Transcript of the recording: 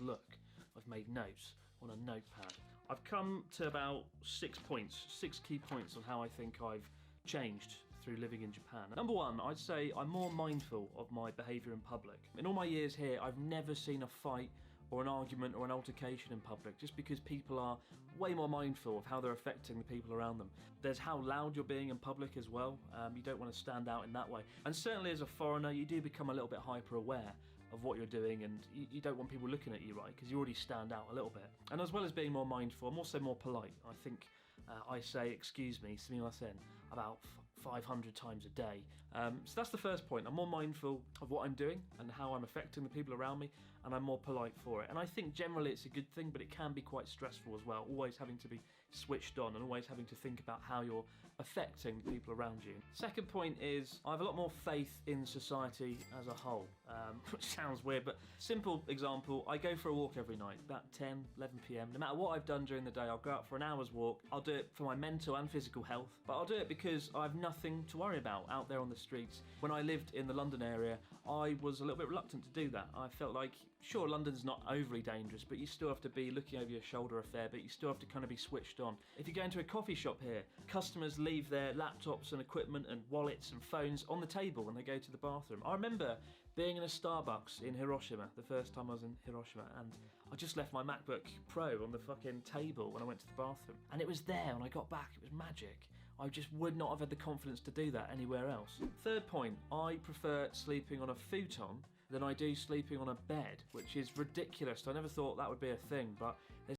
look, I've made notes on a notepad. I've come to about 6 key points on how I think I've changed through living in Japan. Number one, I'd say I'm more mindful of my behaviour in public. In all my years here, I've never seen a fight or an argument or an altercation in public, just because people are way more mindful of how they're affecting the people around them. There's how loud you're being in public as well. You don't want to stand out in that way. And certainly as a foreigner, you do become a little bit hyper aware of what you're doing, and you don't want people looking at you, right? Because you already stand out a little bit. And as well as being more mindful, I'm also more polite. I think I say excuse me, sumimasen, about 500 times a day. So that's the first point. I'm more mindful of what I'm doing and how I'm affecting the people around me, and I'm more polite for it. And I think generally it's a good thing, but it can be quite stressful as well, always having to be switched on and always having to think about how you're affecting the people around you. Second point is I have a lot more faith in society as a whole, which sounds weird, but simple example, I go for a walk every night, about 10, 11 p.m. No matter what I've done during the day, I'll go out for an hour's walk. I'll do it for my mental and physical health, but I'll do it because I have nothing to worry about out there on the streets. When I lived in the London area, I was a little bit reluctant to do that. I felt like, sure, London's not overly dangerous, but you still have to be looking over your shoulder a fair bit. You still have to kind of be switched on. If you go into a coffee shop here, customers leave their laptops and equipment and wallets and phones on the table when they go to the bathroom. I remember being in a Starbucks in Hiroshima, the first time I was in Hiroshima, and I just left my MacBook Pro on the fucking table when I went to the bathroom. And it was there when I got back. It was magic. I just would not have had the confidence to do that anywhere else. Third point, I prefer sleeping on a futon than I do sleeping on a bed, which is ridiculous. I never thought that would be a thing, but